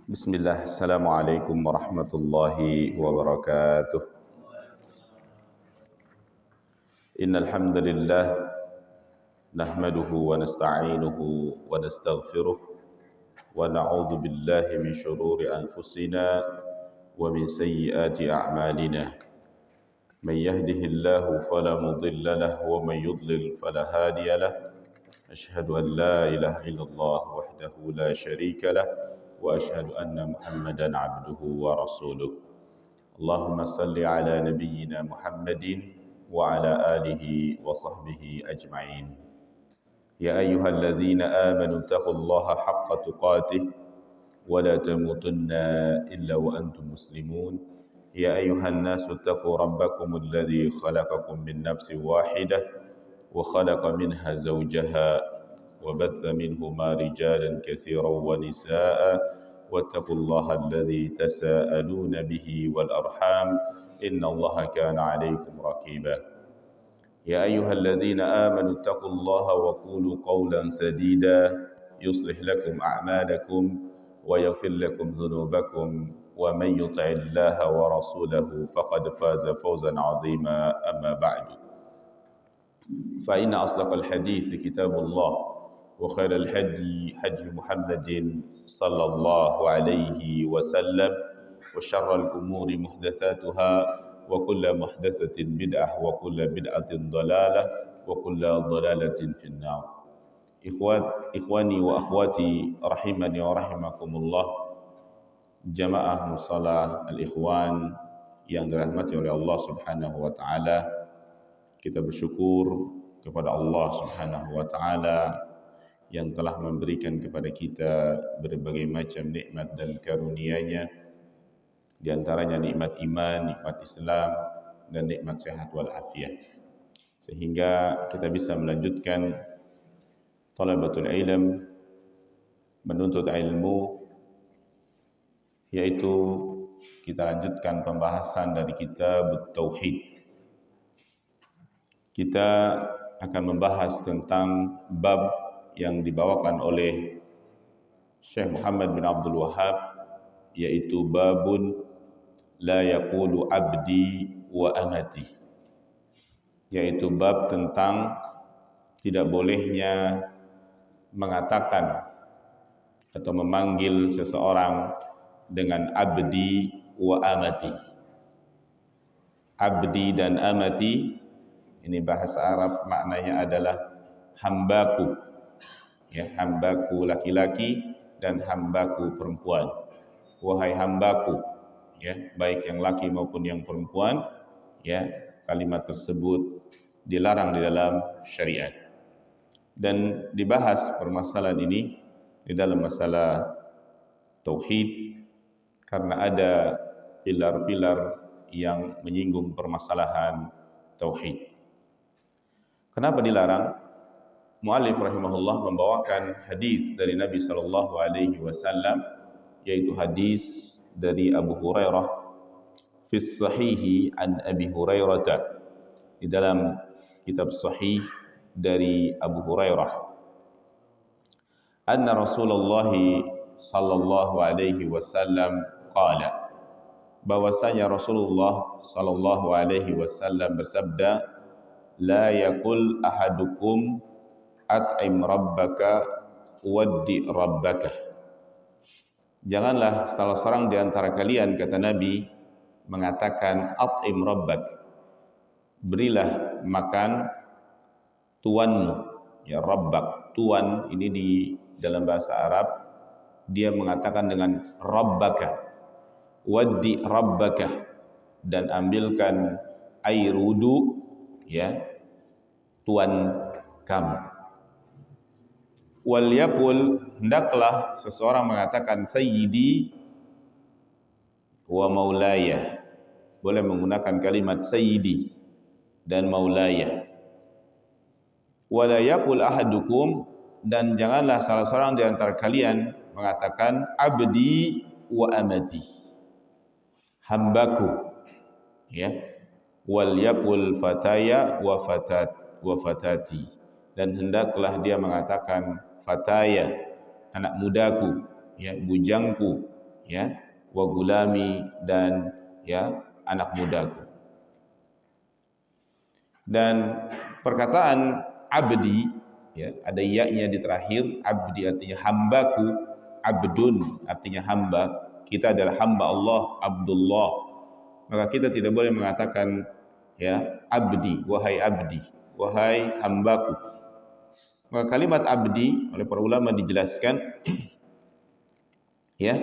بسم الله السلام عليكم ورحمة الله وبركاته إن الحمد لله نحمده ونستعينه ونستغفره ونعوذ بالله من شرور أنفسنا ومن سيئات أعمالنا من يهده الله فلا مضل له ومن يضلل فلا هادي له أشهد أن لا إله إلا الله وحده لا شريك له وأشهد أن محمدا عبده ورسوله اللهم صل على نبينا محمد وعلى آله وصحبه أجمعين يا أيها الذين آمنوا اتقوا الله حق تقاته ولا تموتن إلا وأنتم مسلمون يا أيها الناس اتقوا ربكم الذي خلقكم من نفس واحدة وخلق منها زوجها وبث منهما رجالا كثيرا ونساء واتقوا الله الذي تساءلون به والأرحام إن الله كان عليكم رقيبا يا أيها الذين آمنوا اتقوا الله وقولوا قولا سديدا يصلح لكم أعمالكم ويغفر لكم ذنوبكم ومن يطع الله ورسوله فقد فاز فوزا عظيما أما بعد فإن أصدق الحديث كتاب الله وخير الهدي هدي محمد صلى الله عليه وسلم وشر الأمور محدثاتها وكل محدثة بدعة وكل بدعة ضلالة وكل ضلالة في النار إخواني وأخواتي رحمني ورحمكم الله jamaah musalah al-ikhwan yang dirahmati oleh Allah Subhanahu wa taala. Kita bersyukur kepada Allah Subhanahu wa taala yang telah memberikan kepada kita berbagai macam nikmat dan karunia-Nya, di antaranya nikmat iman, nikmat Islam, dan nikmat sehat wal afiat. Sehingga kita bisa melanjutkan talabatul ilm, menuntut ilmu, yaitu kita lanjutkan pembahasan dari kitab Tauhid. Kita akan membahas tentang bab yang dibawakan oleh Syekh Muhammad bin Abdul Wahhab, yaitu babun la yaqulu abdi wa amati, yaitu bab tentang tidak bolehnya mengatakan atau memanggil seseorang dengan abdi wa amati. Abdi dan amati ini bahasa Arab, maknanya adalah hambaku, ya, hambaku laki-laki dan hambaku perempuan. Wahai hambaku, ya, baik yang laki maupun yang perempuan, ya, kalimat tersebut dilarang di dalam syariat. Dan dibahas permasalahan ini di dalam masalah tauhid karena ada pilar-pilar yang menyinggung permasalahan tauhid. Kenapa dilarang? Mu'allif rahimahullah membawakan hadis dari Nabi sallallahu alaihi wasallam, yaitu hadis dari Abu Hurairah fi sahihi an Abi Hurairah, di dalam kitab sahih dari Abu Hurairah, anna Rasulullah sallallahu alaihi wasallam qala, bahwasanya Rasulullah sallallahu alaihi wasallam bersabda, la yakul ahadukum at'im rabbaka waddi rabbaka. Janganlah salah seorang di antara kalian, kata Nabi, mengatakan at'im rabbak, berilah makan tuanmu, ya, rabbak, tuan ini di dalam bahasa Arab dia mengatakan dengan rabbaka, waddi rabbaka, dan ambilkan air wudu, ya, tuan kamu. Wal yakul, hendaklah seseorang mengatakan sayyidi wa maulaya, boleh menggunakan kalimat sayyidi dan maulaya. Wala yakul ahadukum, dan janganlah salah seorang di antara kalian mengatakan abdi wa amati, hambaku, ya. Wal yakul fataya wa fatati, dan hendaklah dia mengatakan fataya, anak mudaku, ya, bujangku, ya, wa gulami, dan ya anak mudaku. Dan perkataan abdi, ya, ada ya-nya di terakhir. Abdi artinya hambaku, abdun artinya hamba. Kita adalah hamba Allah, Abdullah. Maka kita tidak boleh mengatakan ya abdi, wahai hambaku. Maka kalimat abdi oleh para ulama dijelaskan ya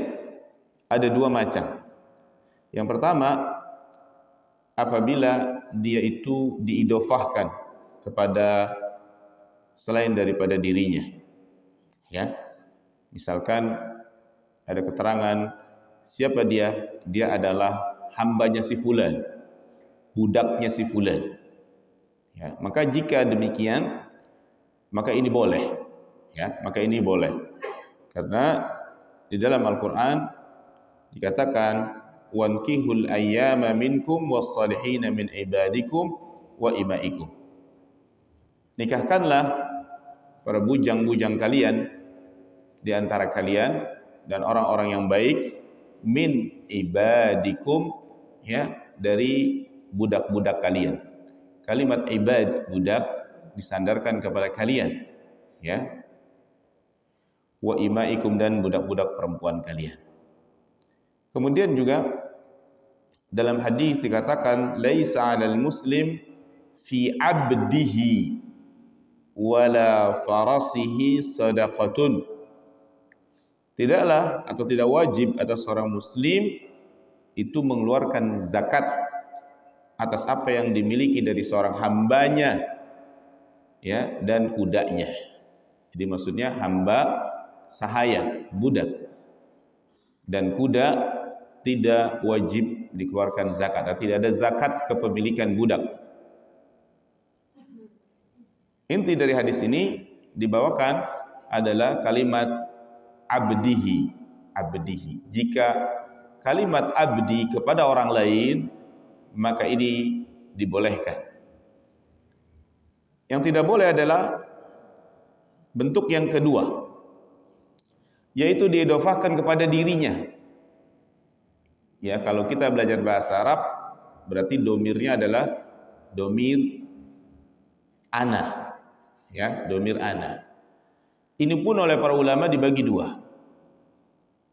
ada dua macam. Yang pertama, apabila dia itu diidofahkan kepada selain daripada dirinya, ya, misalkan ada keterangan siapa dia, dia adalah hambanya si fulan, budaknya si fulan, ya, maka jika demikian maka ini boleh, ya, maka ini boleh, karena di dalam Al-Quran dikatakan wankihul ayyama minkum wassalihina min ibadikum wa imaikum. Nikahkanlah para bujang-bujang kalian di antara kalian dan orang-orang yang baik min ibadikum, ya, dari budak-budak kalian. Kalimat ibad, budak, disandarkan kepada kalian, ya, wa imaikum, dan budak-budak perempuan kalian. Kemudian juga dalam hadis dikatakan laisa 'alal muslim fi 'abdihi wala farasihi sadaqatun. Tidaklah atau tidak wajib atas seorang muslim itu mengeluarkan zakat atas apa yang dimiliki dari seorang hambanya, ya, dan kudanya. Jadi maksudnya hamba sahaya, budak, dan kuda tidak wajib dikeluarkan zakat, atau tidak ada zakat kepemilikan budak. Inti dari hadis ini dibawakan adalah kalimat abdihi, abdihi. Jika kalimat abdi kepada orang lain, maka ini dibolehkan. Yang tidak boleh adalah bentuk yang kedua, yaitu diidofahkan kepada dirinya. Ya, kalau kita belajar bahasa Arab, berarti domirnya adalah domir ana, ya, domir ana. Ini pun oleh para ulama dibagi dua.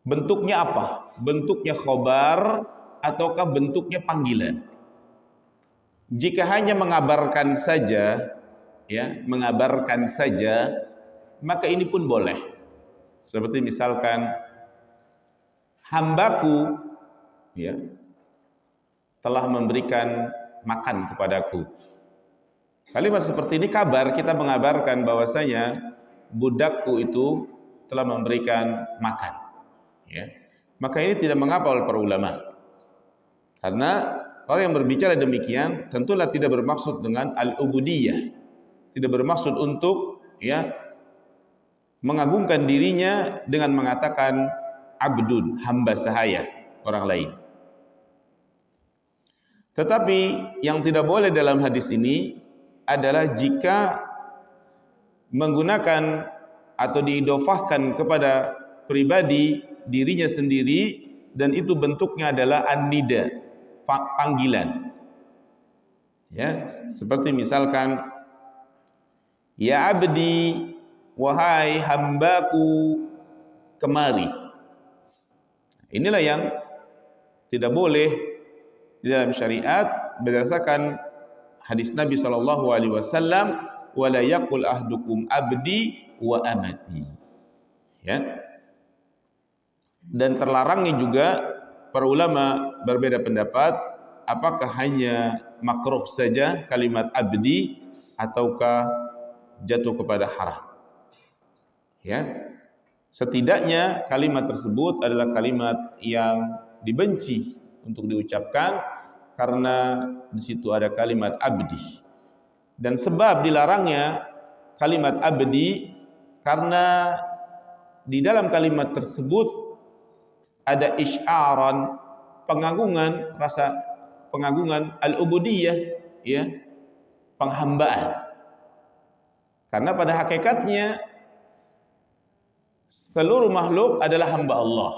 Bentuknya apa? Bentuknya khobar ataukah bentuknya panggilan? Jika hanya mengabarkan saja, ya, mengabarkan saja, maka ini pun boleh. Seperti misalkan hambaku, ya, telah memberikan makan kepadaku. Kalimat seperti ini kabar, kita mengabarkan bahwasanya budakku itu telah memberikan makan, ya. Maka ini tidak mengapa oleh para ulama, karena orang yang berbicara demikian tentulah tidak bermaksud dengan al-ubudiyah, tidak bermaksud untuk, ya, mengagungkan dirinya dengan mengatakan abdun, hamba sahaya orang lain. Tetapi yang tidak boleh dalam hadis ini adalah jika menggunakan atau diidofahkan kepada pribadi dirinya sendiri, dan itu bentuknya adalah an-nida, panggilan. Ya, seperti misalkan ya abdi, wahai hambaku, kemari. Inilah yang tidak boleh di dalam syariat berdasarkan hadis Nabi SAW, wala yaqul ahdukum abdi wa amati, ya. Dan terlarangnya juga para ulama berbeda pendapat, apakah hanya makruh saja kalimat abdi ataukah jatuh kepada haram, ya. Setidaknya kalimat tersebut adalah kalimat yang dibenci untuk diucapkan karena di situ ada kalimat abdi. Dan sebab dilarangnya kalimat abdi karena di dalam kalimat tersebut ada isy'aran, pengagungan, rasa pengagungan, al-ubudiyah, ya, penghambaan. Karena pada hakikatnya seluruh makhluk adalah hamba Allah.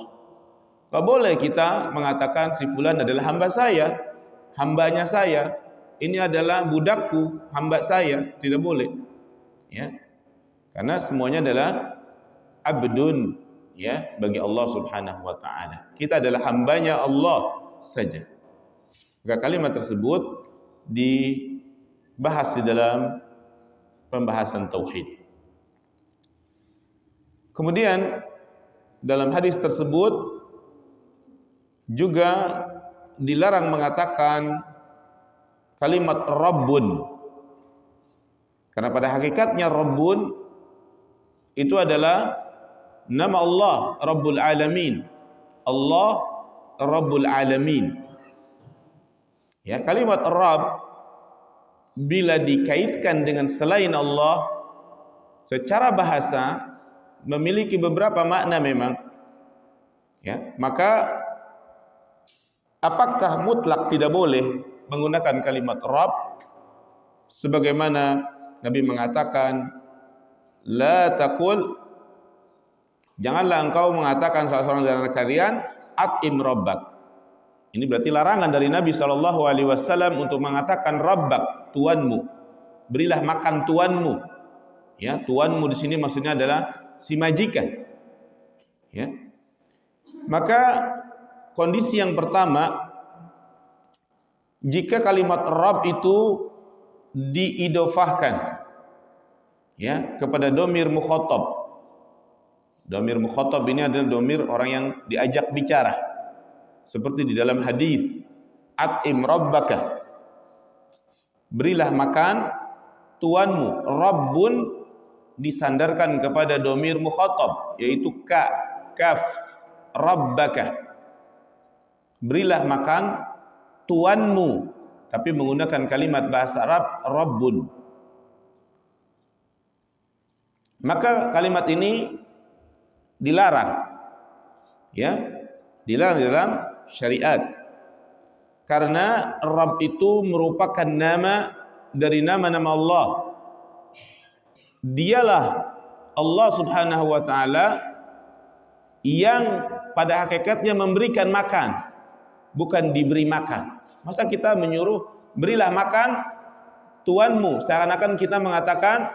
Gak boleh kita mengatakan si fulan adalah hamba saya, hambanya saya. Ini adalah budakku, hamba saya. Tidak boleh. Ya. Karena semuanya adalah abdun, ya, bagi Allah Subhanahu wa taala. Kita adalah hambanya Allah saja. Maka kalimat tersebut dibahas di dalam pembahasan tauhid. Kemudian dalam hadis tersebut juga dilarang mengatakan kalimat Rabbun. Karena pada hakikatnya Rabbun itu adalah nama Allah Rabbul Alamin. Allah Rabbul Alamin. Ya, kalimat Rabb bila dikaitkan dengan selain Allah secara bahasa memiliki beberapa makna memang. Ya, maka apakah mutlak tidak boleh menggunakan kalimat Rabb? Sebagaimana Nabi mengatakan, la taqul, janganlah engkau mengatakan salah seorang dari kalian at'im rabbak. Ini berarti larangan dari Nabi SAW untuk mengatakan rabbak, tuanmu. Berilah makan tuanmu. Ya, tuanmu di sini maksudnya adalah si majikan. Ya. Maka kondisi yang pertama, jika kalimat Rabb itu diidofahkan, ya, kepada domir mukhatab. Domir mukhatab ini adalah domir orang yang diajak bicara. Seperti di dalam hadis, at'im rabbaka, berilah makan tuanmu. Rabbun disandarkan kepada domir mukhatab, yaitu ka, kaf, rabbaka, berilah makan tuanmu, tapi menggunakan kalimat bahasa Arab Rabbun. Maka kalimat ini dilarang, ya, dilarang dalam syariat. Karena Rabb itu merupakan nama dari nama-nama Allah. Dialah Allah Subhanahu wa taala yang pada hakikatnya memberikan makan, bukan diberi makan. Masa kita menyuruh berilah makan tuanmu, seakan-akan kita mengatakan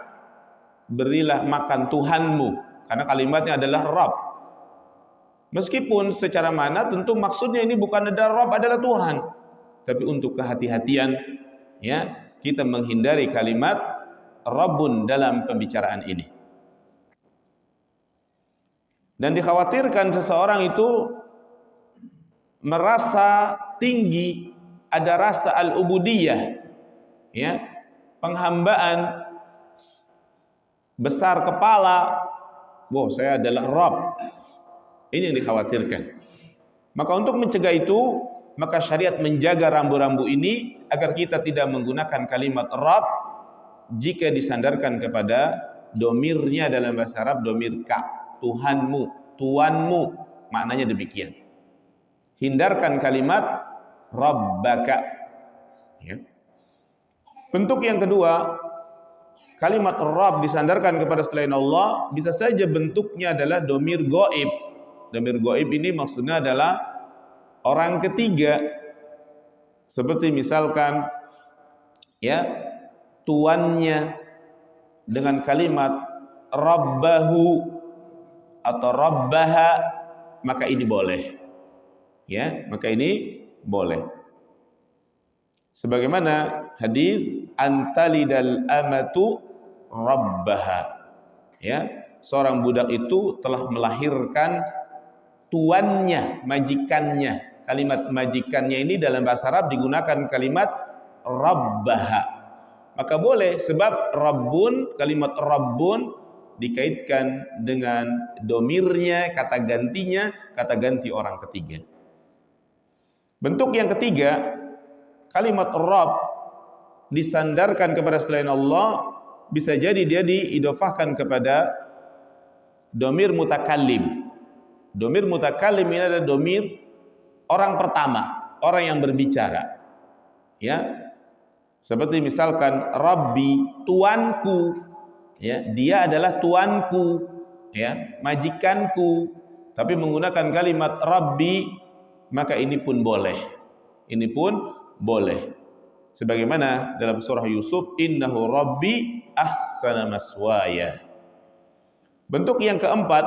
berilah makan Tuhanmu, karena kalimatnya adalah Rabb. Meskipun secara makna tentu maksudnya ini bukan ada Rabb adalah Tuhan, tapi untuk kehati-hatian, ya, kita menghindari kalimat Rabbun dalam pembicaraan ini. Dan dikhawatirkan seseorang itu merasa tinggi, ada rasa al-ubudiyah, ya, penghambaan, besar kepala. Wow, saya adalah Rabb. Ini yang dikhawatirkan. Maka untuk mencegah itu, maka syariat menjaga rambu-rambu ini agar kita tidak menggunakan kalimat Rabb jika disandarkan kepada domirnya dalam bahasa Arab domir ka, Tuhanmu, tuanmu, maknanya demikian. Hindarkan kalimat Rabbaka. Ya. Bentuk yang kedua, kalimat Rabb disandarkan kepada selain Allah bisa saja bentuknya adalah domir goib. Domir goib ini maksudnya adalah orang ketiga. Seperti misalkan, ya, tuannya dengan kalimat Rabbahu atau Rabbaha, maka ini boleh. Ya, maka ini boleh. Sebagaimana hadis antalidal amatu rabbaha. Ya, seorang budak itu telah melahirkan tuannya, majikannya. Kalimat majikannya ini dalam bahasa Arab digunakan kalimat rabbaha. Maka boleh, sebab Rabbun, kalimat Rabbun dikaitkan dengan domirnya, kata gantinya, kata ganti orang ketiga. Bentuk yang ketiga, kalimat Rabb disandarkan kepada selain Allah, bisa jadi dia diidofahkan kepada domir mutakallim. Domir mutakallim ini adalah domir orang pertama, orang yang berbicara. Ya, seperti misalkan Rabbi, tuanku. Ya, dia adalah tuanku. Ya, majikanku. tapi menggunakan kalimat Rabbi, maka ini pun boleh. Ini pun boleh. Sebagaimana dalam surah Yusuf, innahu Rabbi ahsana maswaya. Bentuk yang keempat,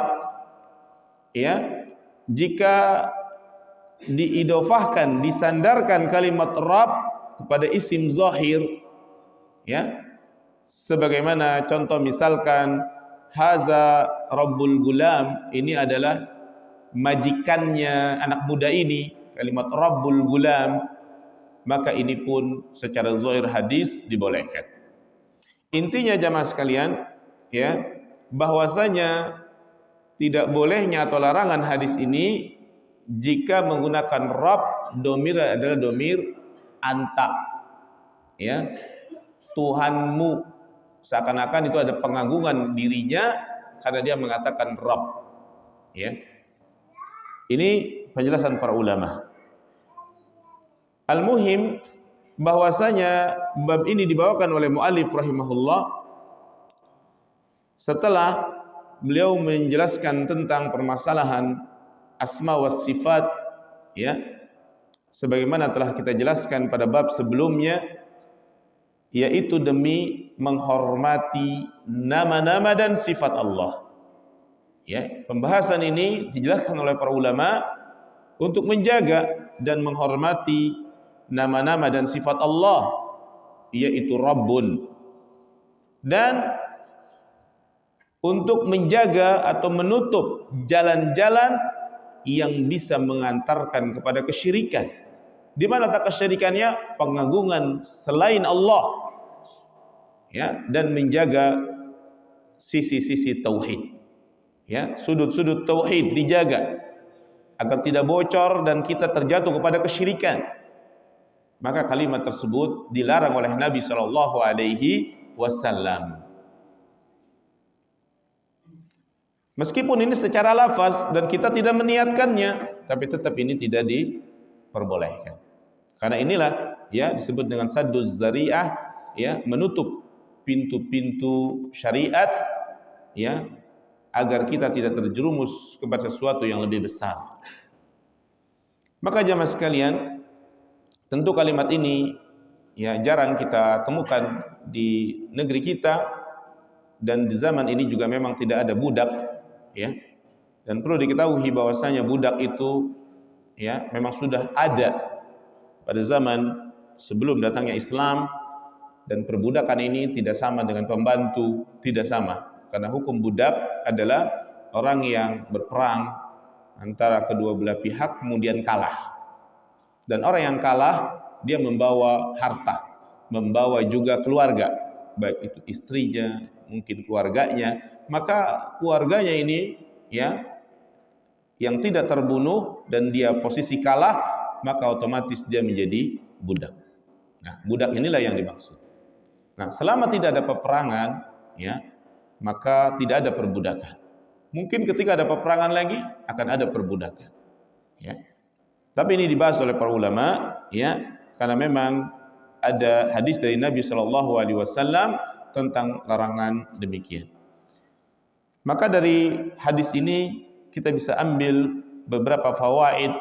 ya, jika diidofahkan, disandarkan kalimat Rabb kepada isim zahir, ya, sebagaimana contoh misalkan haza rabbul gulam, ini adalah majikannya anak muda ini, kalimat rabbul gulam, maka ini pun secara zahir hadis dibolehkan. Intinya jamaah sekalian, ya, bahwasanya tidak bolehnya atau larangan hadis ini jika menggunakan Rabb, domir adalah domir anta, ya, Tuhanmu, seakan-akan itu ada pengagungan dirinya karena dia mengatakan Rabb, ya. Ini penjelasan para ulama. Al-muhim bahwasanya bab ini dibawakan oleh muallif rahimahullah setelah beliau menjelaskan tentang permasalahan asma was sifat, ya, sebagaimana telah kita jelaskan pada bab sebelumnya, yaitu demi menghormati nama-nama dan sifat Allah. Ya, pembahasan ini dijelaskan oleh para ulama untuk menjaga dan menghormati nama-nama dan sifat Allah, yaitu Rabbun, dan untuk menjaga atau menutup jalan-jalan yang bisa mengantarkan kepada kesyirikan. Di mana tak kesyirikannya? Pengagungan selain Allah, ya, dan menjaga sisi-sisi tauhid, ya, sudut-sudut tauhid dijaga agar tidak bocor dan kita terjatuh kepada kesyirikan. Maka kalimat tersebut dilarang oleh Nabi sallallahu alaihi wasallam. Meskipun ini secara lafaz dan kita tidak meniatkannya, tapi tetap ini tidak diperbolehkan. Karena inilah, ya, disebut dengan sadduz zari'ah, ya, menutup pintu-pintu syariat, ya, agar kita tidak terjerumus kepada sesuatu yang lebih besar. Maka jamaah sekalian, tentu kalimat ini, ya, jarang kita temukan di negeri kita, dan di zaman ini juga memang tidak ada budak, ya. Dan perlu diketahui bahwasanya budak itu, ya, memang sudah ada pada zaman sebelum datangnya Islam, dan perbudakan ini tidak sama dengan pembantu, tidak sama. Karena hukum budak adalah orang yang berperang antara kedua belah pihak kemudian kalah. Dan orang yang kalah dia membawa harta, membawa juga keluarga, baik itu istrinya, mungkin keluarganya. Maka keluarganya ini, ya, yang tidak terbunuh dan dia posisi kalah, maka otomatis dia menjadi budak. Nah, budak inilah yang dimaksud. Nah, selama tidak ada peperangan, ya, maka tidak ada perbudakan. Mungkin ketika ada peperangan lagi akan ada perbudakan, ya. Tapi ini dibahas oleh para ulama, ya, karena memang ada hadis dari Nabi sallallahu alaihi wasallam tentang larangan demikian. Maka dari hadis ini kita bisa ambil beberapa fawaid.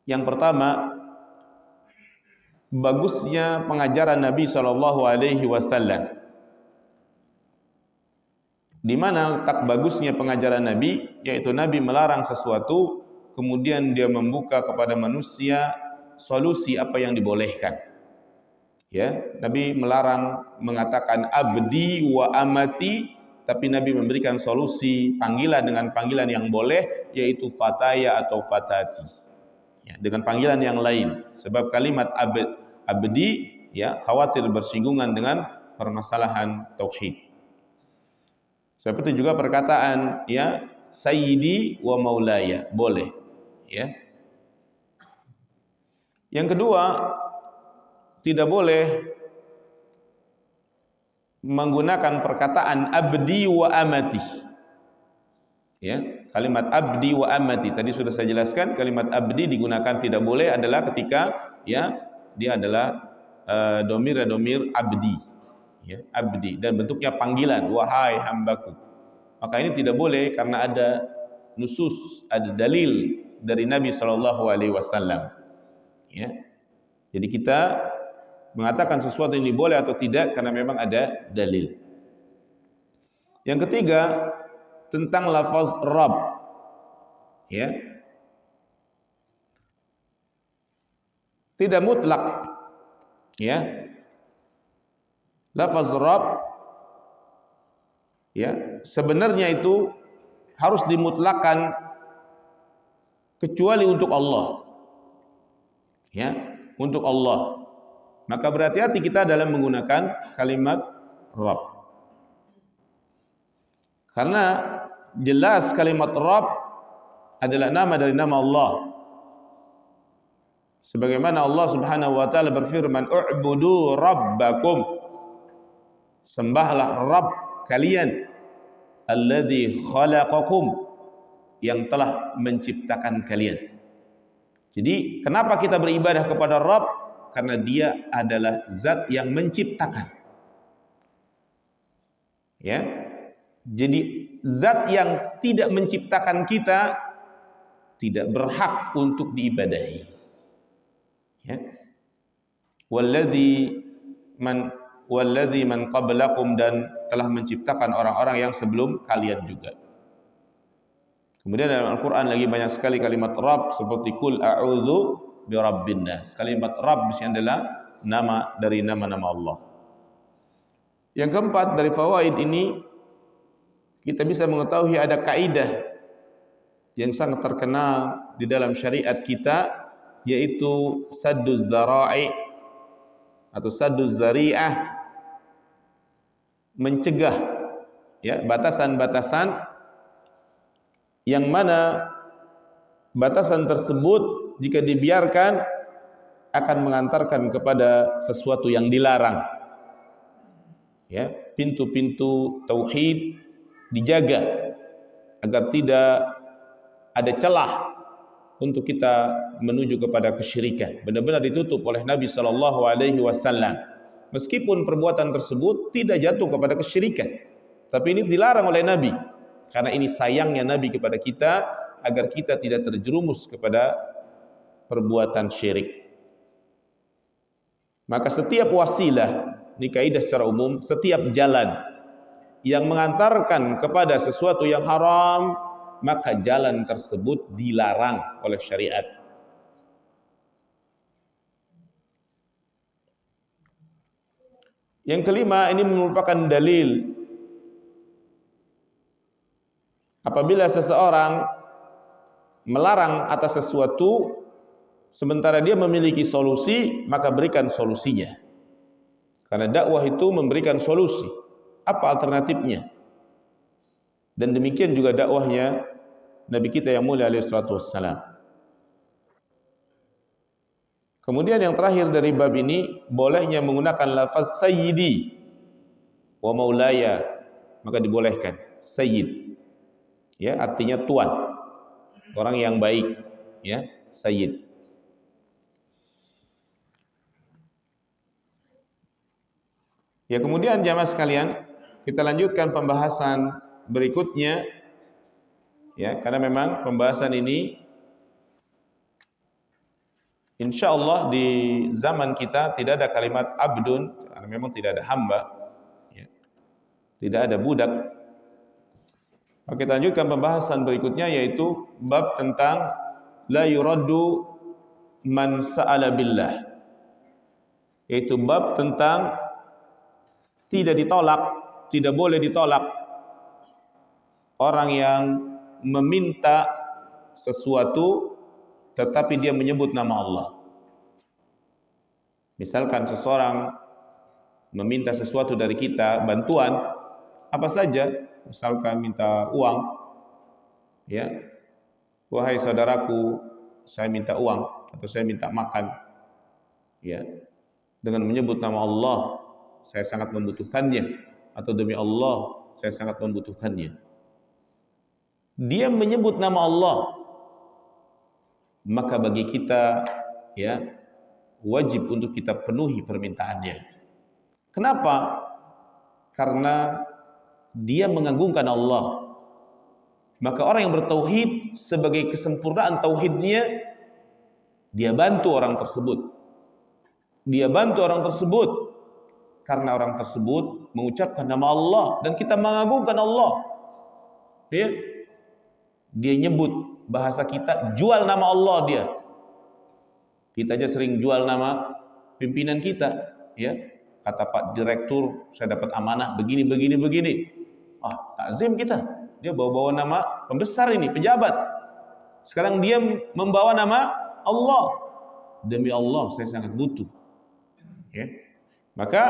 Yang pertama, bagusnya pengajaran Nabi sallallahu alaihi wasallam. Di mana letak bagusnya pengajaran Nabi? Yaitu Nabi melarang sesuatu, kemudian dia membuka kepada manusia solusi apa yang dibolehkan. Ya, Nabi melarang mengatakan abdi wa amati, tapi Nabi memberikan solusi panggilan dengan panggilan yang boleh, yaitu fataya atau fatati, ya, dengan panggilan yang lain. Sebab kalimat abdi, ya, khawatir bersinggungan dengan permasalahan tauhid. Seperti juga perkataan, ya, sayyidi wa maulaya, boleh, ya. Yang kedua, tidak boleh menggunakan perkataan abdi wa amati, ya. Kalimat abdi wa amati tadi sudah saya jelaskan. Kalimat abdi digunakan tidak boleh adalah ketika, ya, dia adalah domir abdi, ya, abdi, dan bentuknya panggilan, wahai hambaku Maka ini tidak boleh karena ada nusus, ada dalil dari Nabi Shallallahu Alaihi Wasallam. Ya. Jadi kita mengatakan sesuatu ini boleh atau tidak karena memang ada dalil. Yang ketiga tentang lafaz Rabb. Ya. Tidak mutlak. Ya. Lafaz Rabb ya, sebenarnya itu harus dimutlakan kecuali untuk Allah. Ya, untuk Allah. Maka berhati-hati kita dalam menggunakan kalimat Rabb. Karena jelas kalimat Rabb adalah nama dari nama Allah. Sebagaimana Allah Subhanahu wa taala berfirman, "U'budu rabbakum." Sembahlah Rabb kalian, alladzi khalaqakum, yang telah menciptakan kalian. Jadi, kenapa kita beribadah kepada Rabb? Karena dia adalah zat yang menciptakan. Ya. Jadi, zat yang tidak menciptakan kita tidak berhak untuk diibadahi. Ya. Walladzi man qablakum, dan telah menciptakan orang-orang yang sebelum kalian juga. Kemudian dalam Al-Quran lagi banyak sekali kalimat Rabb seperti Qul a'udzu birabbin nas. Kalimat Rabb di sini adalah nama dari nama-nama Allah. Yang keempat dari fawaid ini kita bisa mengetahui ada kaidah yang sangat terkenal di dalam syariat kita, yaitu sadduz zara'i atau sadduz zari'ah, mencegah ya batasan-batasan yang mana batasan tersebut jika dibiarkan akan mengantarkan kepada sesuatu yang dilarang. Ya, pintu-pintu tauhid dijaga agar tidak ada celah untuk kita menuju kepada kesyirikan. Benar-benar ditutup oleh Nabi Shallallahu Alaihi Wasallam. Meskipun perbuatan tersebut tidak jatuh kepada kesyirikan, tapi ini dilarang oleh Nabi. Karena ini sayangnya Nabi kepada kita agar kita tidak terjerumus kepada perbuatan syirik. Maka setiap wasilah, ini kaidah secara umum, setiap jalan yang mengantarkan kepada sesuatu yang haram, maka jalan tersebut dilarang oleh syariat. Yang kelima, ini merupakan dalil apabila seseorang melarang atas sesuatu sementara dia memiliki solusi, maka berikan solusinya. Karena dakwah itu memberikan solusi. Apa alternatifnya? Dan demikian juga dakwahnya Nabi kita yang mulia alaihi salatu wassalam. Kemudian yang terakhir dari bab ini, bolehnya menggunakan lafaz sayyidi wa maulaya, maka dibolehkan. Sayyid, ya, artinya tuan, orang yang baik, ya, sayyid. Ya, kemudian jamaah sekalian, kita lanjutkan pembahasan berikutnya, ya, karena memang pembahasan ini insya Allah di zaman kita tidak ada kalimat abdun, karena memang tidak ada hamba, ya, tidak ada budak. Maka kita lanjutkan pembahasan berikutnya, yaitu bab tentang la yuraddu man sa'ala billah, yaitu bab tentang tidak ditolak, tidak boleh ditolak orang yang meminta sesuatu tetapi dia menyebut nama Allah. Misalkan seseorang meminta sesuatu dari kita, bantuan apa saja, misalkan minta uang, ya, wahai saudaraku, saya minta uang atau saya minta makan, ya, dengan menyebut nama Allah, saya sangat membutuhkannya, atau demi Allah, saya sangat membutuhkannya. Dia menyebut nama Allah, maka bagi kita, ya, wajib untuk kita penuhi permintaannya. Kenapa? Karena dia mengagungkan Allah. Maka orang yang bertauhid sebagai kesempurnaan tauhidnya, dia bantu orang tersebut. Dia bantu orang tersebut karena orang tersebut mengucapkan nama Allah dan kita mengagungkan Allah. Ya. Dia nyebut, bahasa kita jual nama Allah dia. Kita aja sering jual nama pimpinan kita, ya. Kata Pak Direktur, saya dapat amanah begini. Takzim kita. Dia bawa-bawa nama pembesar ini, pejabat. Sekarang dia membawa nama Allah. Demi Allah, saya sangat butuh. Ya. Maka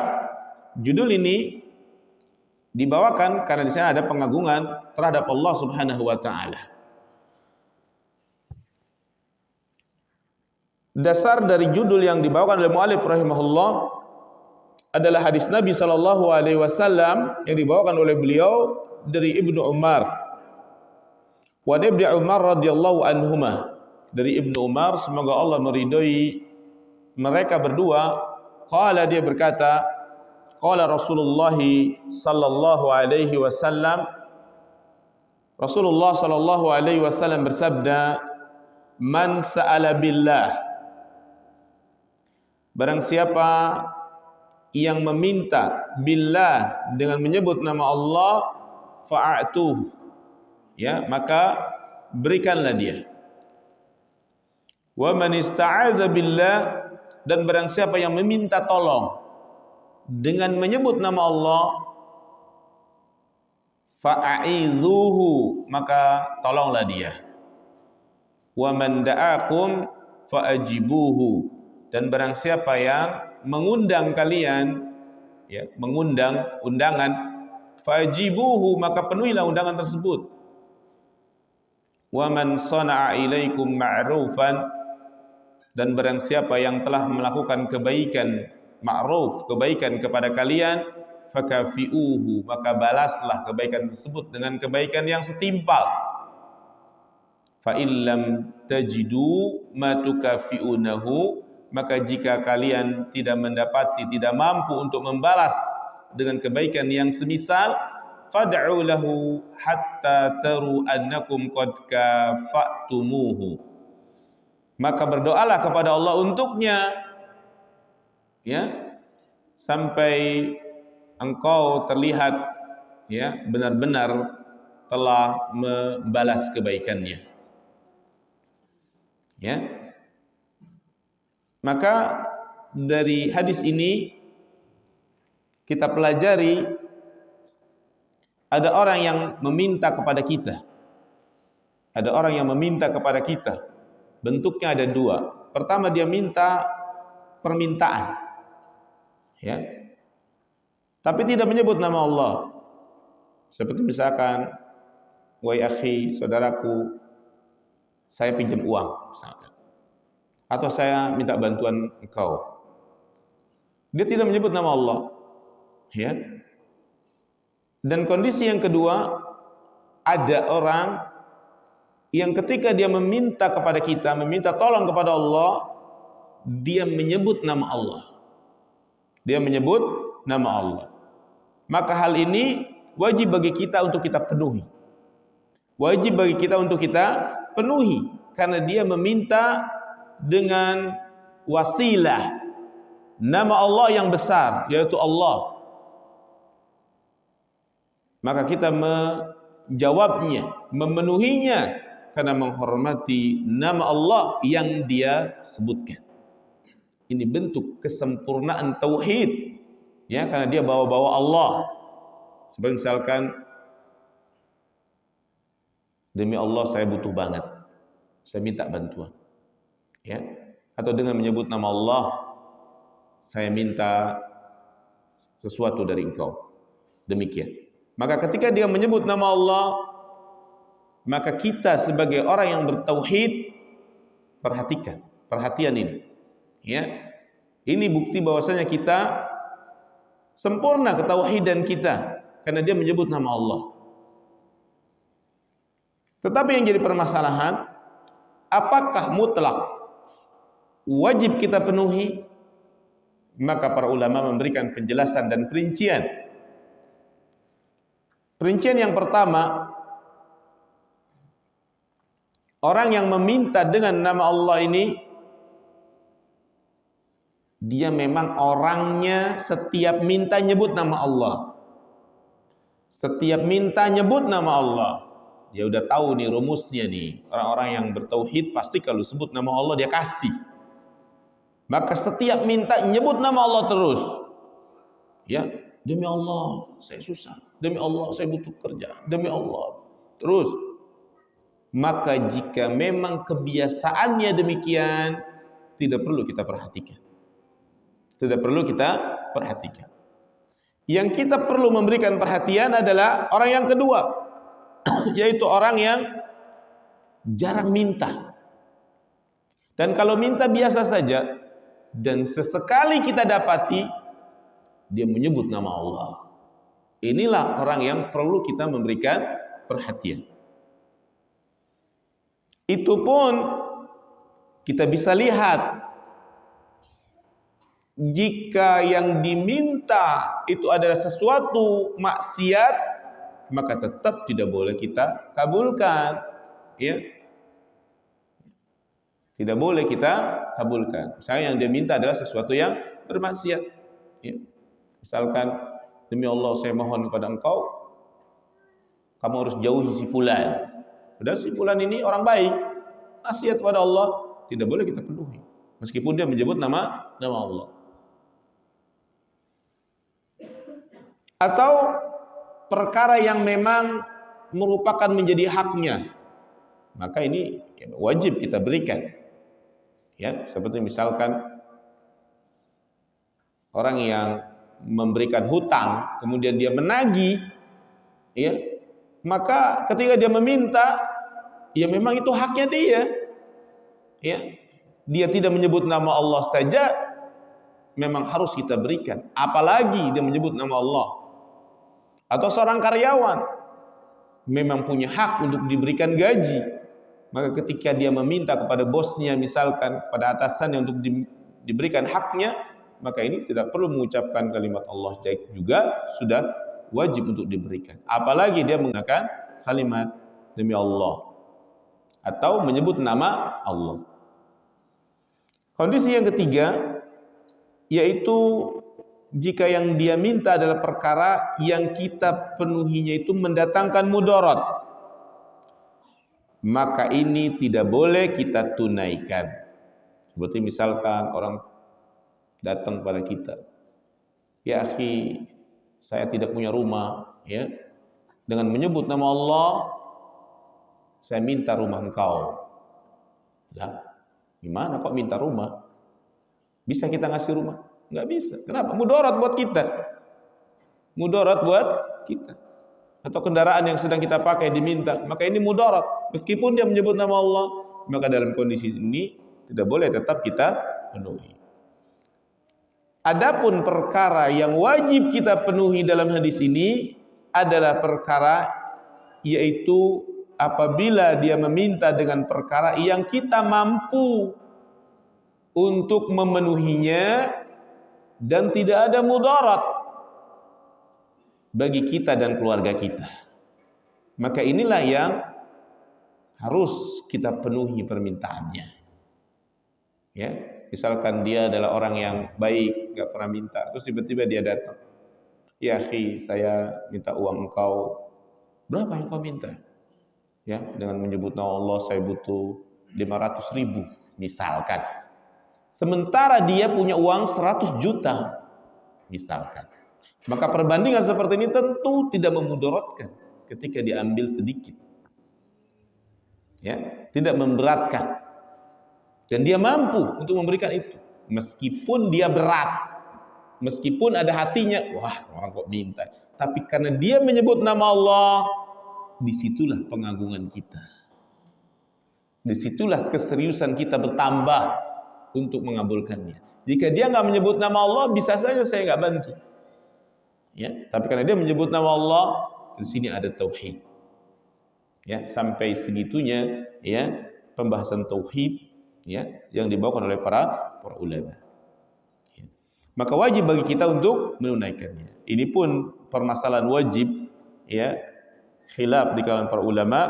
judul ini dibawakan karena di sana ada pengagungan terhadap Allah Subhanahu wa taala. Dasar dari judul yang dibawakan oleh mu'allif rahimahullah adalah hadis Nabi sallallahu alaihi wasallam yang dibawakan oleh beliau dari Ibnu Umar. Wa Ibnu Umar radhiyallahu anhuma, dari Ibnu Umar, semoga Allah meridhai mereka berdua, qala, dia berkata, qala Rasulullah sallallahu alaihi wasallam, Rasulullah sallallahu alaihi wasallam bersabda, man sa'ala billah, barang siapa yang meminta billah dengan menyebut nama Allah, fa'atuh, ya, maka berikanlah dia. Wa man ista'adza billah, dan barang siapa yang meminta tolong dengan menyebut nama Allah, fa'idzuhu, maka tolonglah dia. Wa man da'akum fa'ajibuhu, dan barang siapa yang mengundang kalian, ya, mengundang undangan, fajibuhu, maka penuhilah undangan tersebut. Wa man sana'a ilaikum ma'rufan, dan barang siapa yang telah melakukan kebaikan, ma'ruf, kebaikan kepada kalian, fakafi'uhu, maka balaslah kebaikan tersebut dengan kebaikan yang setimpal. Fa illam tajidu ma tukafi'unahu, maka jika kalian tidak mendapati, tidak mampu untuk membalas dengan kebaikan yang semisal, fad'u lahu hatta taru annakum qad kafa'tumuhu, maka berdoalah kepada Allah untuknya, ya, sampai engkau terlihat, ya, benar-benar telah membalas kebaikannya. Ya. Maka dari hadis ini kita pelajari ada orang yang meminta kepada kita. Ada orang yang meminta kepada kita. Bentuknya ada dua. Pertama, dia minta permintaan, ya, tapi tidak menyebut nama Allah. Seperti misalkan, wahai akhi, saudaraku, saya pinjam uang, misalkan, atau saya minta bantuan engkau. Dia tidak menyebut nama Allah, ya. Dan kondisi yang kedua, ada orang yang ketika dia meminta kepada kita, meminta tolong kepada Allah, dia menyebut nama Allah. Dia menyebut nama Allah. Maka hal ini wajib bagi kita untuk kita penuhi. Wajib bagi kita untuk kita penuhi, karena dia meminta dengan wasilah nama Allah yang besar, yaitu Allah. Maka kita menjawabnya, memenuhinya, karena menghormati nama Allah yang dia sebutkan. Ini bentuk kesempurnaan tauhid, ya, karena dia bawa-bawa Allah. Seperti misalkan, demi Allah saya butuh banget, saya minta bantuan, ya, atau dengan menyebut nama Allah, saya minta sesuatu dari engkau. Demikian. Maka ketika dia menyebut nama Allah, maka kita sebagai orang yang bertauhid, perhatian ini, ya. Ini bukti bahwasanya kita sempurna ketauhidan kita karena dia menyebut nama Allah. Tetapi yang jadi permasalahan, apakah mutlak wajib kita penuhi? Maka para ulama memberikan penjelasan dan perincian. Perincian yang pertama, orang yang meminta dengan nama Allah ini, dia memang orangnya setiap minta nyebut nama Allah. Setiap minta nyebut nama Allah. Dia udah tahu nih rumusnya nih. Orang-orang yang bertauhid pasti kalau sebut nama Allah dia kasih. Maka setiap minta nyebut nama Allah terus. Ya, demi Allah saya susah. Demi Allah saya butuh kerja. Demi Allah. Terus. Maka jika memang kebiasaannya demikian, tidak perlu kita perhatikan. Tidak perlu kita perhatikan. Yang kita perlu memberikan perhatian adalah orang yang kedua, yaitu orang yang jarang minta. Dan kalau minta biasa saja, dan sesekali kita dapati dia menyebut nama Allah. Inilah orang yang perlu kita memberikan perhatian. Itu pun kita bisa lihat, jika yang diminta itu adalah sesuatu maksiat, maka tetap tidak boleh kita kabulkan, ya. Tidak boleh kita kabulkan. Misalnya yang dia minta adalah sesuatu yang bermaksiat, ya. Misalkan, demi Allah saya mohon kepada engkau, kamu harus jauhi si fulan. Padahal si fulan ini orang baik, maksiat kepada Allah, tidak boleh kita penuhi, meskipun dia menyebut nama Allah. Atau perkara yang memang merupakan menjadi haknya, maka ini wajib kita berikan. Ya, seperti misalkan orang yang memberikan hutang, kemudian dia menagih, ya, maka ketika dia meminta, ya memang itu haknya dia. Ya, dia tidak menyebut nama Allah saja, memang harus kita berikan. Apalagi dia menyebut nama Allah. Atau seorang karyawan memang punya hak untuk diberikan gaji, maka ketika dia meminta kepada bosnya, misalkan pada atasannya untuk diberikan haknya, maka ini tidak perlu mengucapkan kalimat Allah, juga sudah wajib untuk diberikan. Apalagi dia menggunakan kalimat demi Allah atau menyebut nama Allah. Kondisi yang ketiga, yaitu jika yang dia minta adalah perkara yang kita penuhinya itu mendatangkan mudarat, maka ini tidak boleh kita tunaikan. Seperti misalkan orang datang pada kita, ya akhi, saya tidak punya rumah, ya, dengan menyebut nama Allah, saya minta rumah engkau. Lah, gimana kok minta rumah? Bisa kita ngasih rumah? Nggak bisa. Kenapa? Mudarat buat kita. Mudarat buat kita. Atau kendaraan yang sedang kita pakai diminta, maka ini mudarat. Meskipun dia menyebut nama Allah, maka dalam kondisi ini tidak boleh, tetap kita penuhi. Adapun perkara yang wajib kita penuhi dalam hadis ini adalah perkara, yaitu apabila dia meminta dengan perkara yang kita mampu untuk memenuhinya dan tidak ada mudarat bagi kita dan keluarga kita, maka inilah yang harus kita penuhi permintaannya. Ya, misalkan dia adalah orang yang baik, gak pernah minta, terus tiba-tiba dia datang, ya akhi, saya minta uang engkau, berapa yang kau minta? Ya, dengan menyebut nama Allah, saya butuh 500.000 misalkan. Sementara dia punya uang 100 juta misalkan. Maka perbandingan seperti ini tentu tidak memudaratkan ketika diambil sedikit. Ya, tidak memberatkan. Dan dia mampu untuk memberikan itu. Meskipun dia berat. Meskipun ada hatinya, wah orang kok minta. Tapi karena dia menyebut nama Allah, disitulah pengagungan kita. Disitulah keseriusan kita bertambah untuk mengabulkannya. Jika dia nggak menyebut nama Allah, bisa saja saya nggak bantu. Ya, tapi karena dia menyebut nama Allah, di sini ada tauhid. Ya, sampai segitunya ya pembahasan tauhid ya yang dibawakan oleh para ulama. Ya. Maka wajib bagi kita untuk menunaikannya. Ini pun permasalahan wajib ya, khilaf di kalangan para ulama,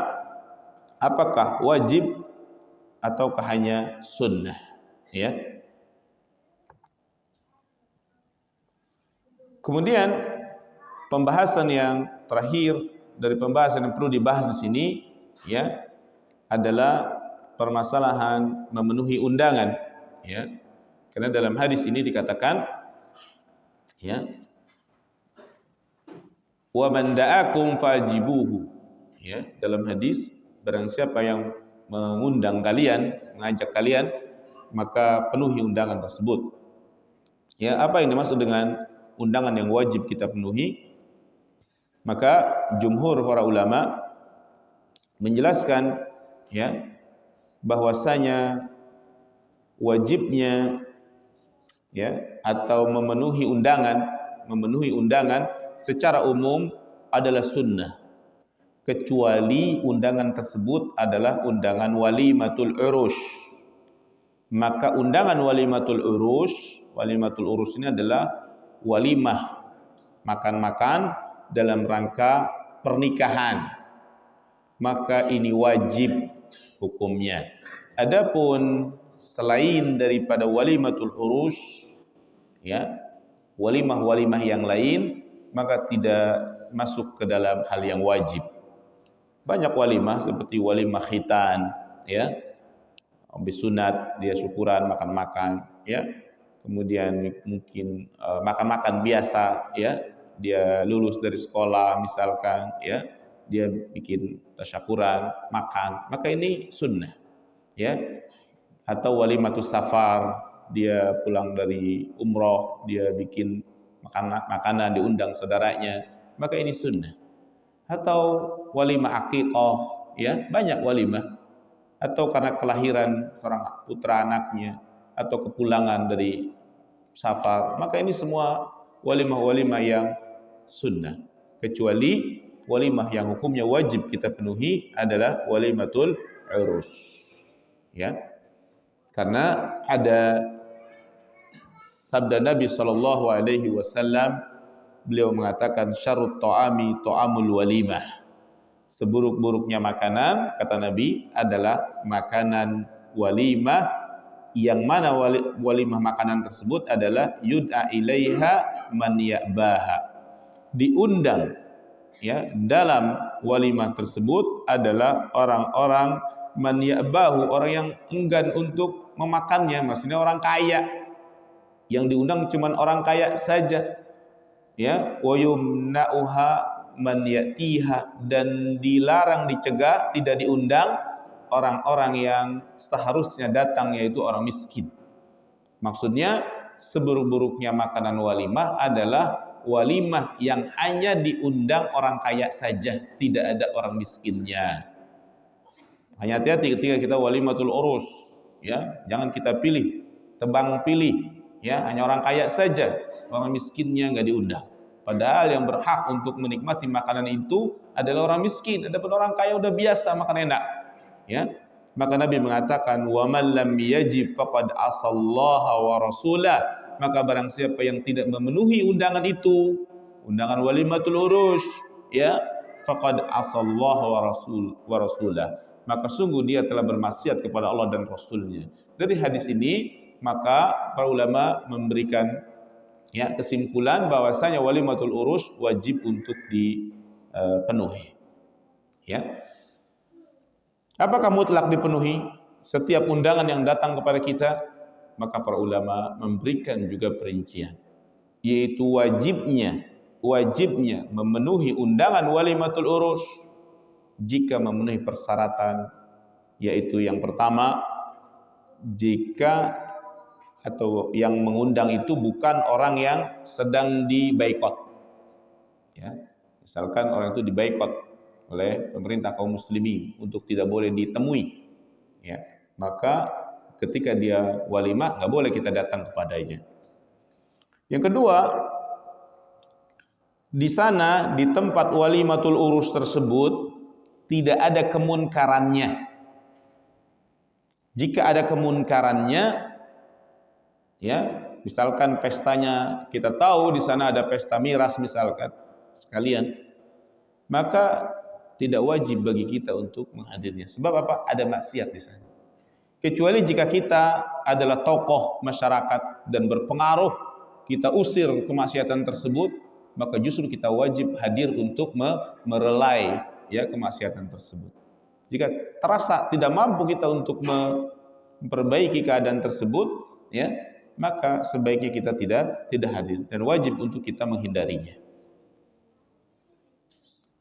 apakah wajib ataukah hanya sunnah, ya. Kemudian pembahasan yang terakhir dari pembahasan yang perlu dibahas di sini, ya, adalah permasalahan memenuhi undangan, ya. Karena dalam hadis ini dikatakan, ya, wa man da'akum fajibuhu, ya, dalam hadis barang siapa yang mengundang kalian, mengajak kalian, maka penuhi undangan tersebut. Ya, apa yang dimaksud dengan undangan yang wajib kita penuhi? Maka jumhur para ulama menjelaskan, ya, bahwasanya wajibnya, ya, atau memenuhi undangan secara umum adalah sunnah, kecuali undangan tersebut adalah undangan walimatul urus. Maka undangan walimatul urus ini adalah walimah, makan-makan dalam rangka pernikahan, maka ini wajib hukumnya. Adapun selain daripada walimatul urus, ya, walimah-walimah yang lain, maka tidak masuk ke dalam hal yang wajib. Banyak walimah seperti walimah khitan, ya, habis sunat dia syukuran, makan-makan, ya. Kemudian mungkin makan-makan biasa, ya, dia lulus dari sekolah misalkan, ya, dia bikin tasyakuran, makan, maka ini sunnah, ya. Atau walimatus safar, dia pulang dari umroh, dia bikin makanan, diundang saudaranya, maka ini sunnah. Atau walimah aqiqah, ya, banyak walimah. Atau karena kelahiran seorang putra anaknya, atau kepulangan dari safar, maka ini semua walimah-walimah yang sunnah. Kecuali walimah yang hukumnya wajib kita penuhi adalah walimatul urus, ya. Karena ada sabda Nabi sallallahu alaihi wasallam, beliau mengatakan syarrut ta'ami ta'amul walimah. Seburuk-buruknya makanan, kata Nabi, adalah makanan walimah, yang mana walimah makanan tersebut adalah yud'a ilaiha man ya'baha. Diundang, ya, dalam walimah tersebut adalah orang-orang man ya'bahu, orang yang enggan untuk memakannya, maksudnya orang kaya. Yang diundang cuma orang kaya saja, ya. Wa yumna'uha man ya'tiha, dan dilarang, dicegah, tidak diundang orang-orang yang seharusnya datang, yaitu orang miskin. Maksudnya seburuk-buruknya makanan walimah adalah walimah yang hanya diundang orang kaya saja, tidak ada orang miskinnya. Hanya hati-hati ketika kita walimatul urus, ya, jangan kita pilih, tebang pilih, ya, hanya orang kaya saja, orang miskinnya nggak diundang. Padahal yang berhak untuk menikmati makanan itu adalah orang miskin. Adapun orang kaya udah biasa makan enak, ya. Maka Nabi mengatakan, wa man lam yajib faqad asallaha wa rasulah. Maka barang siapa yang tidak memenuhi undangan itu, undangan walimatul urus, ya, faqad asallaha wa rasulah. Maka sungguh dia telah bermaksiat kepada Allah dan Rasulnya. Dari hadis ini, maka para ulama memberikan, ya, kesimpulan bahwasanya walimatul urus wajib untuk dipenuhi, ya. Apakah mutlak dipenuhi setiap undangan yang datang kepada kita? Maka para ulama memberikan juga perincian, yaitu wajibnya memenuhi undangan walimatul urus jika memenuhi persyaratan, yaitu yang pertama, jika atau yang mengundang itu bukan orang yang sedang dibaikot, ya. Misalkan orang itu dibaikot oleh pemerintah kaum muslimin untuk tidak boleh ditemui, ya, maka ketika dia walimah nggak boleh kita datang kepadanya. Yang kedua, di sana, di tempat walimatul urus tersebut tidak ada kemunkarannya. Jika ada kemunkarannya, ya, misalkan pestanya, kita tahu di sana ada pesta miras misalkan sekalian, maka tidak wajib bagi kita untuk menghadirinya. Sebab apa? Ada maksiat di sana. Kecuali jika kita adalah tokoh masyarakat dan berpengaruh, kita usir kemaksiatan tersebut, maka justru kita wajib hadir untuk merelai ya kemaksiatan tersebut. Jika terasa tidak mampu kita untuk memperbaiki keadaan tersebut, ya, maka sebaiknya kita tidak hadir dan wajib untuk kita menghindarinya.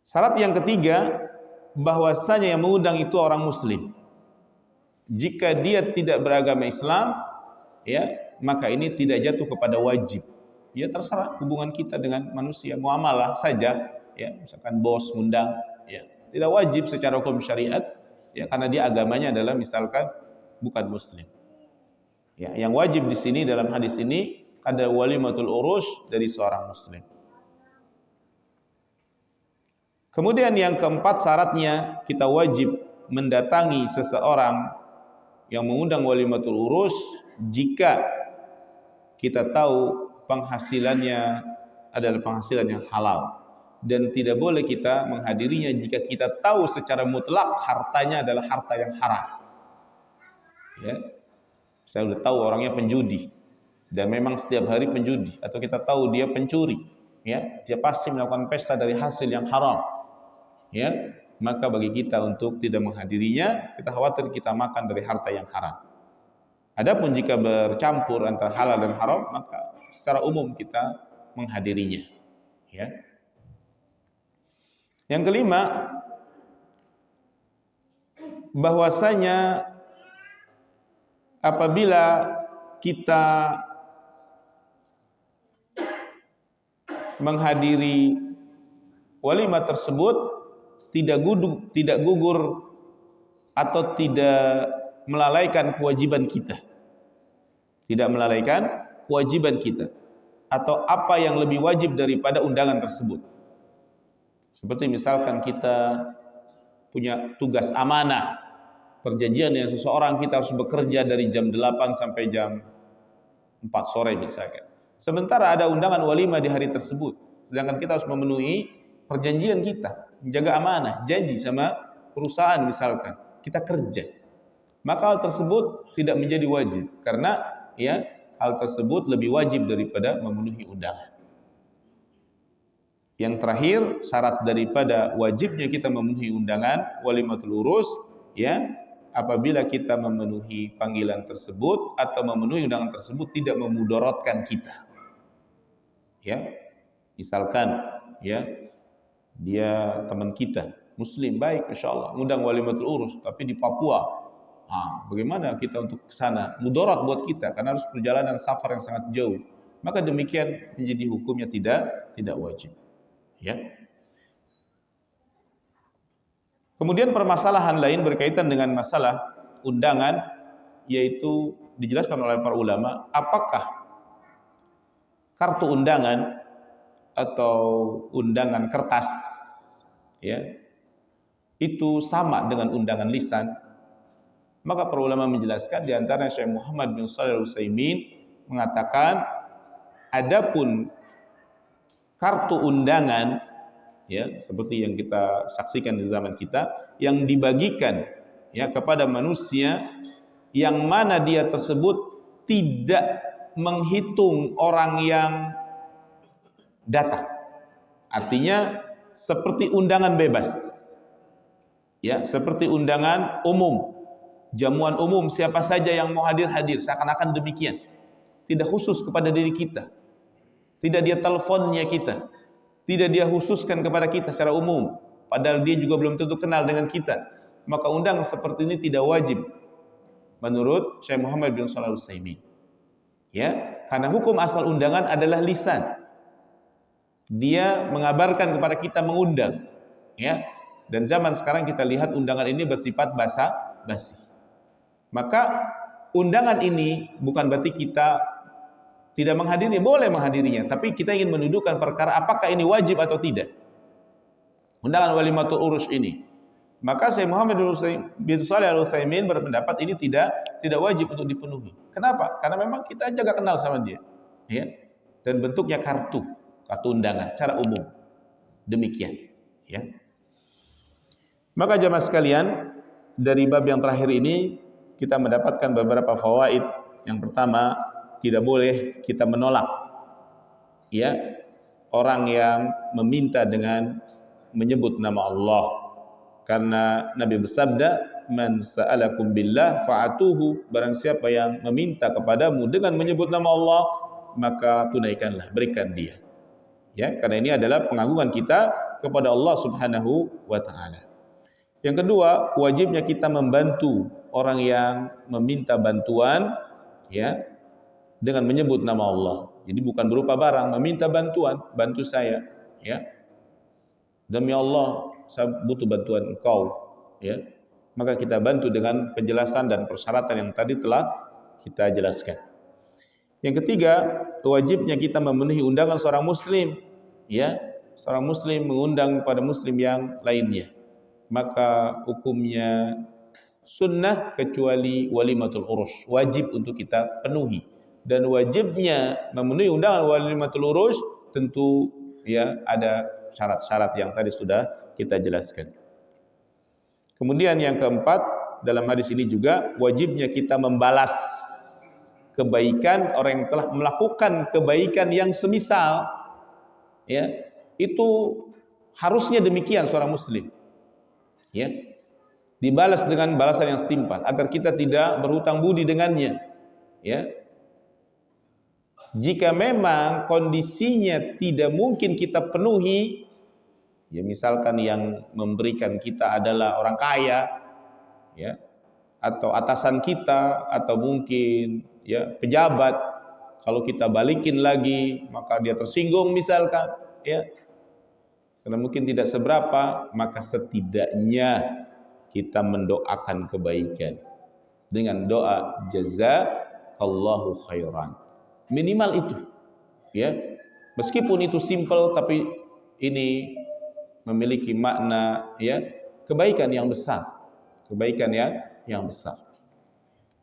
Syarat yang ketiga, bahwasanya yang mengundang itu orang muslim. Jika dia tidak beragama Islam, ya, maka ini tidak jatuh kepada wajib. Ya terserah hubungan kita dengan manusia, muamalah saja, ya, misalkan bos ngundang, ya, tidak wajib secara hukum syariat, ya, karena dia agamanya adalah misalkan bukan muslim. Ya, yang wajib di sini dalam hadis ini ada walimatul urus dari seorang muslim. Kemudian yang keempat syaratnya kita wajib mendatangi seseorang yang mengundang walimatul urus jika kita tahu penghasilannya adalah penghasilan yang halal, dan tidak boleh kita menghadirinya jika kita tahu secara mutlak hartanya adalah harta yang haram. Ya, saya sudah tahu orangnya penjudi dan memang setiap hari penjudi, atau kita tahu dia pencuri, ya, dia pasti melakukan pesta dari hasil yang haram, ya, maka bagi kita untuk tidak menghadirinya, kita khawatir kita makan dari harta yang haram. Adapun jika bercampur antara halal dan haram, maka secara umum kita menghadirinya, ya. Yang kelima, bahwasanya apabila kita menghadiri walimah tersebut tidak gugur atau tidak melalaikan kewajiban kita. Tidak melalaikan kewajiban kita atau apa yang lebih wajib daripada undangan tersebut. Seperti misalkan kita punya tugas amanah, perjanjian dengan seseorang, kita harus bekerja dari jam 8 sampai jam 4 sore misalkan. Sementara ada undangan walimah di hari tersebut, sedangkan kita harus memenuhi perjanjian kita, menjaga amanah, janji sama perusahaan misalkan, kita kerja. Maka hal tersebut tidak menjadi wajib, karena ya hal tersebut lebih wajib daripada memenuhi undangan. Yang terakhir, syarat daripada wajibnya kita memenuhi undangan walimatul urus, ya, apabila kita memenuhi panggilan tersebut atau memenuhi undangan tersebut tidak memudaratkan kita. Ya, misalkan, ya, dia teman kita, muslim baik, insyaallah, ngundang walimatul urus, tapi di Papua. Bagaimana kita untuk ke sana? Mudarat buat kita karena harus perjalanan safar yang sangat jauh. Maka demikian menjadi hukumnya tidak wajib. Ya. Kemudian permasalahan lain berkaitan dengan masalah undangan, yaitu dijelaskan oleh para ulama, apakah kartu undangan atau undangan kertas, ya, itu sama dengan undangan lisan. Maka para ulama menjelaskan, di antara Syekh Muhammad bin Shalih Al-Utsaimin mengatakan, adapun kartu undangan, ya, seperti yang kita saksikan di zaman kita, yang dibagikan, ya, kepada manusia yang mana dia tersebut tidak menghitung orang yang datang. Artinya seperti undangan bebas, ya, seperti undangan umum, jamuan umum, siapa saja yang mau hadir, seakan-akan demikian. Tidak khusus kepada diri kita, tidak dia teleponnya kita, tidak dia khususkan kepada kita secara umum, padahal dia juga belum tentu kenal dengan kita. Maka undangan seperti ini tidak wajib menurut Syekh Muhammad bin Shalih Al-Utsaimin. Ya, karena hukum asal undangan adalah lisan. Dia mengabarkan kepada kita, mengundang, ya. Dan zaman sekarang kita lihat undangan ini bersifat basa-basi. Maka undangan ini bukan berarti kita tidak menghadiri, boleh menghadirinya, tapi kita ingin mendudukan perkara apakah ini wajib atau tidak. Undangan walimatul urus ini. Maka Syekh Muhammad bin Shalih Al-Utsaimin berpendapat ini tidak wajib untuk dipenuhi. Kenapa? Karena memang kita aja gak kenal sama dia, ya. Dan bentuknya kartu undangan secara umum. Demikian, ya. Maka jamaah sekalian, dari bab yang terakhir ini kita mendapatkan beberapa fawaid. Yang pertama, tidak boleh kita menolak ya orang yang meminta dengan menyebut nama Allah. Karena Nabi bersabda, "Man sa'alakum billah fa'atuhu." Barang siapa yang meminta kepadamu dengan menyebut nama Allah, maka tunaikanlah, berikan dia. Ya, karena ini adalah pengagungan kita kepada Allah Subhanahu wa taala. Yang kedua, wajibnya kita membantu orang yang meminta bantuan ya dengan menyebut nama Allah. Jadi bukan berupa barang, meminta bantuan, bantu saya ya. Demi Allah, saya butuh bantuan engkau ya. Maka kita bantu dengan penjelasan dan persyaratan yang tadi telah kita jelaskan. Yang ketiga, wajibnya kita memenuhi undangan seorang muslim ya. Seorang muslim mengundang pada muslim yang lainnya, maka hukumnya sunnah kecuali walimatul urus, wajib untuk kita penuhi. Dan wajibnya memenuhi undangan walimatul urus tentu ya ada syarat-syarat yang tadi sudah kita jelaskan. Kemudian yang keempat, dalam hadis ini juga wajibnya kita membalas kebaikan orang yang telah melakukan kebaikan yang semisal ya. Itu harusnya demikian seorang muslim ya, dibalas dengan balasan yang setimpal agar kita tidak berhutang budi dengannya ya. Jika memang kondisinya tidak mungkin kita penuhi ya, misalkan yang memberikan kita adalah orang kaya ya, atau atasan kita, atau mungkin ya pejabat, kalau kita balikin lagi maka dia tersinggung misalkan ya, karena mungkin tidak seberapa, maka setidaknya kita mendoakan kebaikan dengan doa jazakallahu khairan. Minimal itu ya. Meskipun itu simple, tapi ini memiliki makna ya kebaikan yang besar. Kebaikan yang besar.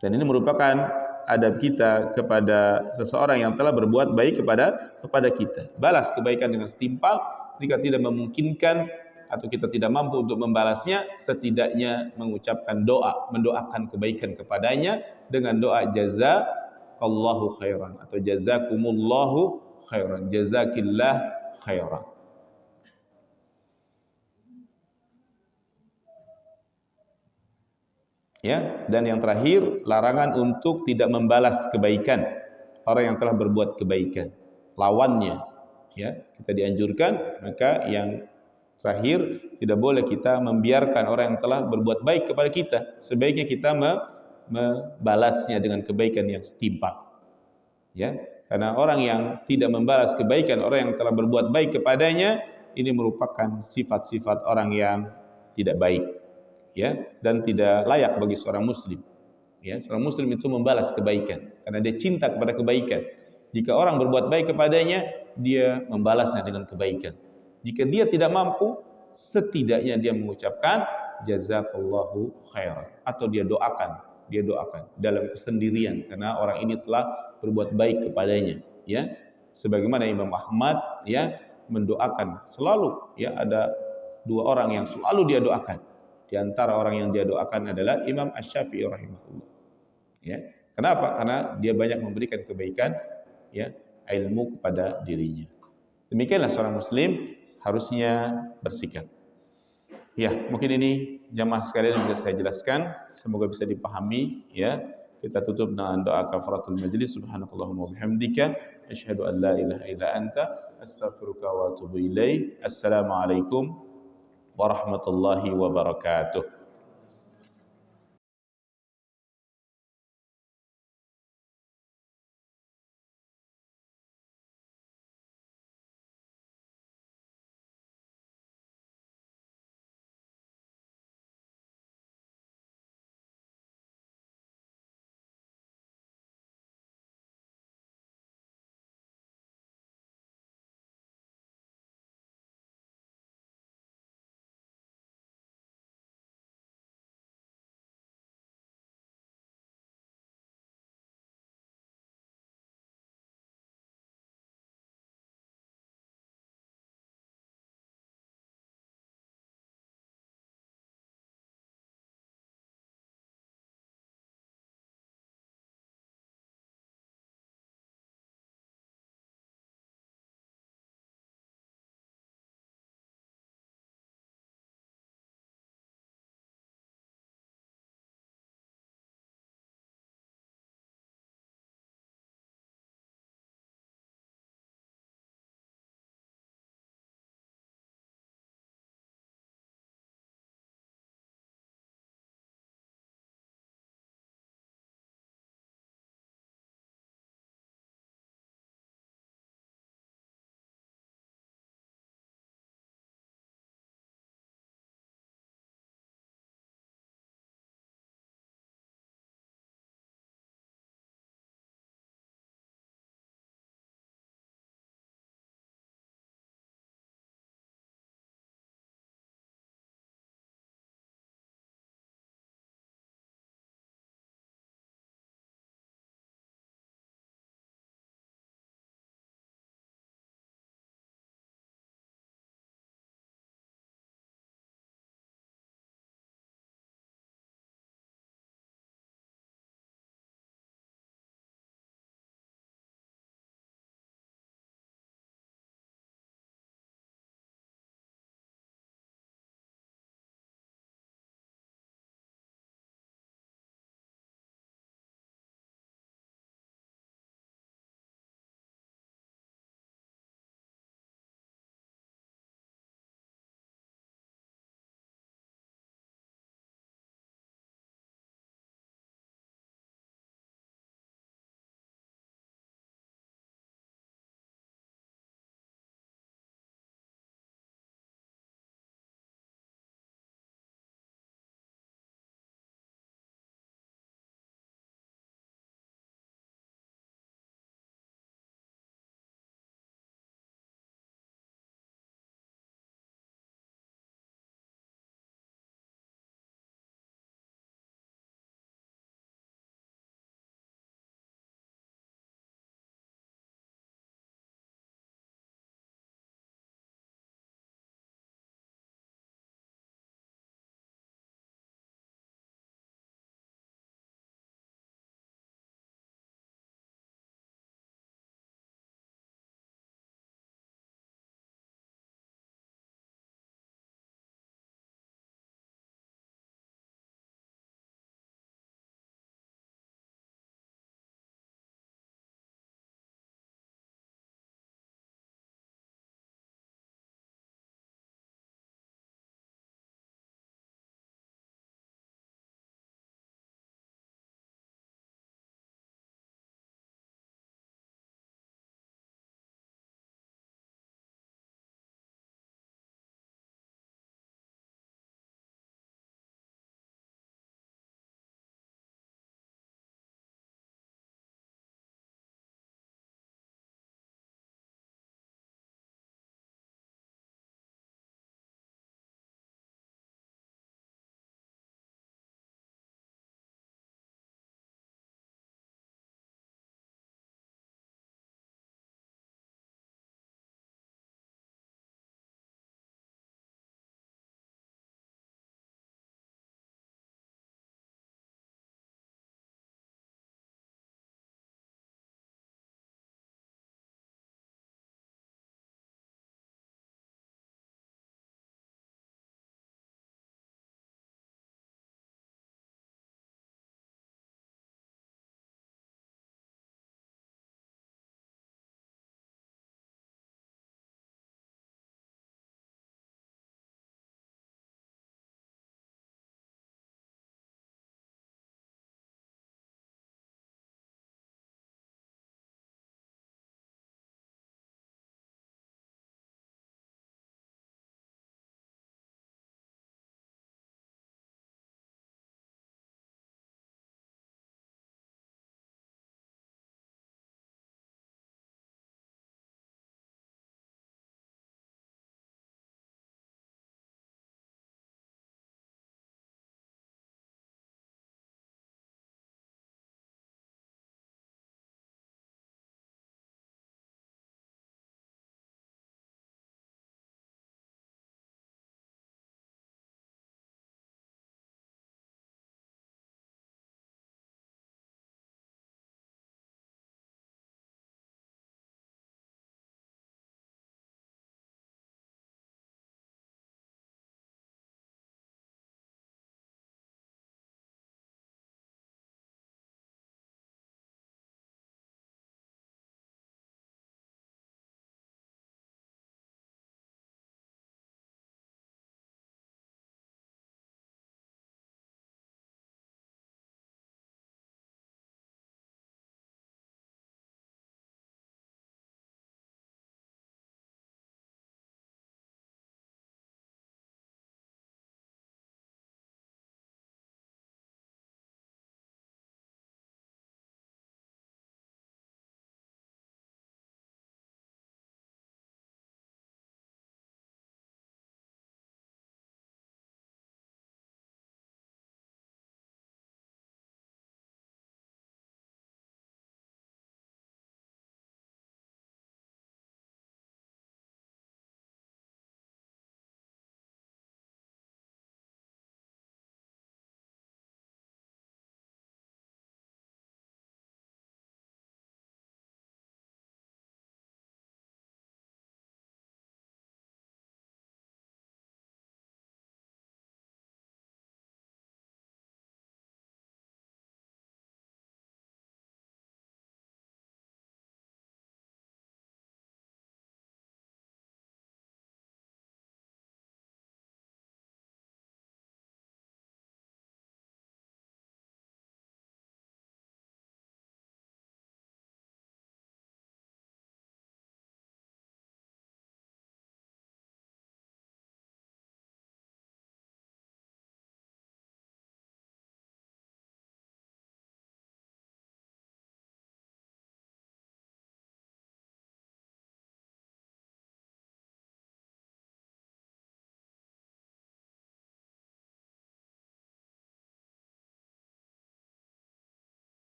Dan ini merupakan adab kita kepada seseorang yang telah berbuat baik kepada kita. Balas kebaikan dengan setimpal. Jika tidak memungkinkan atau kita tidak mampu untuk membalasnya, setidaknya mengucapkan doa, mendoakan kebaikan kepadanya dengan doa jazakallahu khairan atau jazakumullahu khairan, jazakillah khairan. Ya, dan yang terakhir, larangan untuk tidak membalas kebaikan orang yang telah berbuat kebaikan, lawannya ya, kita dianjurkan. Maka yang terakhir, tidak boleh kita membiarkan orang yang telah berbuat baik kepada kita. Sebaiknya kita membalasnya dengan kebaikan yang setimpal ya, karena orang yang tidak membalas kebaikan orang yang telah berbuat baik kepadanya, ini merupakan sifat-sifat orang yang tidak baik ya, dan tidak layak bagi seorang muslim ya. Seorang muslim itu membalas kebaikan karena dia cinta kepada kebaikan. Jika orang berbuat baik kepadanya, dia membalasnya dengan kebaikan. Jika dia tidak mampu, setidaknya dia mengucapkan jazakallahu khairan, atau dia doakan dalam kesendirian karena orang ini telah berbuat baik kepadanya ya. Sebagaimana Imam Ahmad ya mendoakan selalu ya, ada dua orang yang selalu dia doakan. Di antara orang yang dia doakan adalah Imam Asy-Syafi'i rahimahullah ya. Kenapa? Karena dia banyak memberikan kebaikan ya, ilmu kepada dirinya. Demikianlah seorang muslim harusnya bersikap. Ya, mungkin ini jamaah sekalian yang bisa saya jelaskan, semoga bisa dipahami ya. Kita tutup dengan doa kafaratul majlis. Subhanakallahumma wa bihamdika asyhadu an la ilaha illa anta astaghfiruka wa atubu ilaik. Assalamualaikum warahmatullahi wabarakatuh.